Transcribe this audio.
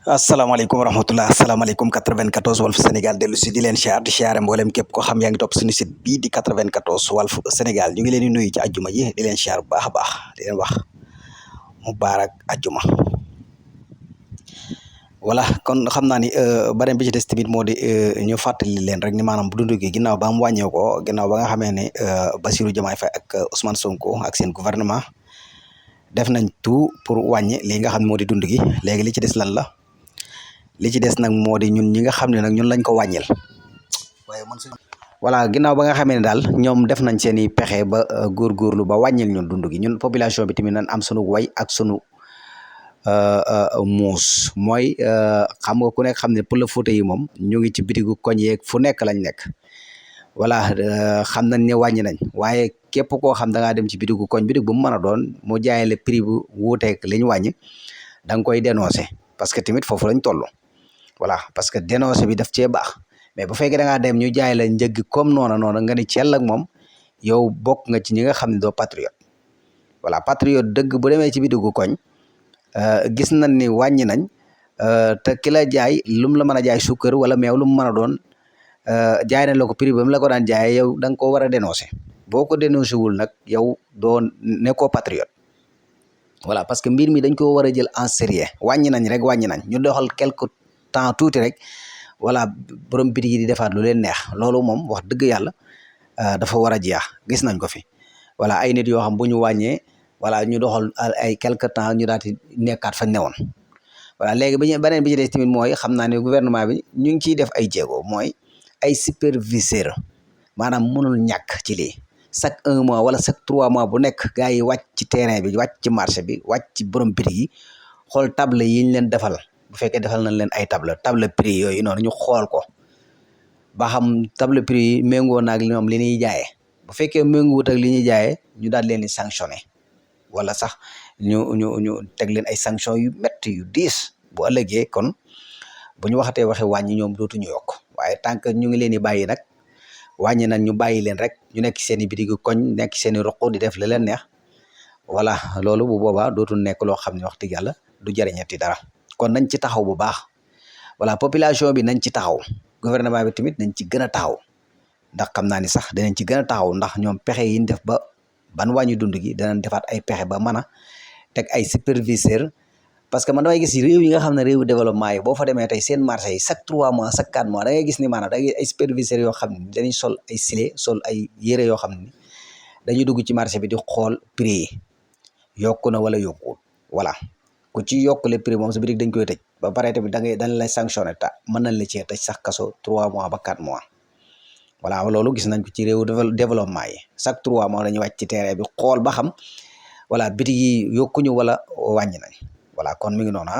asalaamaaleykum wa rahmatulah asalaamaaleykum 94 Walf Sénégal dellu si di leen siyaar di siyaare mboolem képp ko xam yaa ngi topp suñu site bii di 94 Walf Sénégal ñu ngi leen di nuyu ci àjjuma ji di leen siyaar bu baax a baax di leen wax mubaarak àjjuma. voilà kon xam naa ni beneen bi ci des tamit moo di ñu fàttali leen rek ni maanaam bu dund gi ginnaaw ba mu wàññee ko ginnaaw ba nga xamee ne Bassirou Diomaye Faye ak Ousmane Sonko ak seen gouvernement def nañ tout pour wàññi li nga xam ne moo di dund gi léegi li ci des lan la. li ci des nag moo di ñun ñi nga xam ne nag ñun lañ ko wàññil waaye man voilà ginnaaw ba nga xamee ne daal ñoom def nañ seen i pexe ba góorgóorlu ba wàññil ñun dund gi ñun population bi tamit nañ am sunu way ak sunu muus mooy xam nga ku nekk xam ne pour le Fouta yi moom ñu ngi ci bitigu koñ yeeg fu nekk lañ nekk voilà xam nañ ne wàññi nañ waaye képp koo xam da ngaa dem ci bitigu koñ bitig bu mu mën a doon mu jaayee le prix bu wuuteeg li ñu wàññi da nga koy dénoncé parce que tamit foofu lañ toll. voilà parce que dénoncé bi daf cee baax mais bu fekkee da ngaa dem ñu jaay la njëg comme noona nga ni cell ak moom yow bokk nga ci ñi nga xam ne doo patriote voilà patriote dëgg bu demee ci bitigu koñ gis nañ ni wàññi nañ te ki la jaay lum la mën a jaay sukkër wala meew lu mu mën a doon jaay nañ la ko prix ba mu la ko daan jaayee yow da nga ko war a dénoncé boo ko dénoncé wul nag yow doo nekkoo patriote voilà parce que mbir mi dañ ko war a jël en sérieux wàññi nañ rek wàññi nañ ñu doxal quelque temps tuuti rek voilà borom bitig yi di defaat lu leen neex loolu moom wax dëgg yàlla dafa war a jeex gis nañ ko fi voilà ay nit yoo xam bu ñu wàññee voilà ñu doxal ay quelque temps ñu daal di nekkaat fañ newoon voilà léegi beneen bi ci des tamit mooy xam naa ne gouvernement bi ñu ngi ciy def ay jéego mooy ay superviseur maanaam mënul ñàkk ci lii chaque 1 mois wala chaque 3 mois bu nekk gars yi wàcc ci terrain bi wàcc ci marché bi wàcc ci borom bitig yi xool table yi ñu leen defal bu fekkee defal nañ leen ay table prix yooyu noonu ñu xool ko ba xam table prix yi méngoo naag ñoom li ñuy jaayee bu fekkee méngoowut ak li ñuy jaayee ñu daal leen di sanctionné wala sax ñu teg leen ay sanction yu métti yu diis bu ëllëgee kon bu ñu waxatee waxe wàññi ñoom dootuñu yokk waaye tant que ñu ngi leen di bàyyi nag wàññi nañ ñu bàyyi leen rek ñu nekk seen i bitigu koñ nekk seen i roq di def la leen neex voilà loolu bu boobaa dootul nekk loo xam ne wax dëgg yàlla du jëriñati dara kon nañ ci taxaw bu baax voilà population bi nañ ci taxaw gouvernement bi tamit nañ ci gën a taxaw ndax xam naa ni sax danañ ci gën a taxaw ndax ñoom pexe yi ñu def ba ban wàññi dund gi danañ defaat ay pexe ba mën a teg ay superviseur parce que man damay gis réew yi nga xam ne réewu développement yi boo fa demee tey seen marché yi chaque 3 mois chaque 4 mois da ngay gis ni maanaam da ngay ay superviseurs yoo xam ne dañuy sol ay silé sol ay yére yoo xam ne dañuy dugg ci marché bi di xool prix yi yokku na wala yokkuwul voilà ku ci yokkule prix moom sa bitig dañ koy tëj ba pare tamit dañ lay sanctionné ta mën nañ la cee tëj sax kaso 3 mois ba 4 mois voilà loolu gis nañ ko ci réewu développement yi chaque 3 mois dañuy wàcc ci terrain bi xool ba xam voilà bitig yi yokkuñu wala wàññi nañ voilà kon mi ngi noonu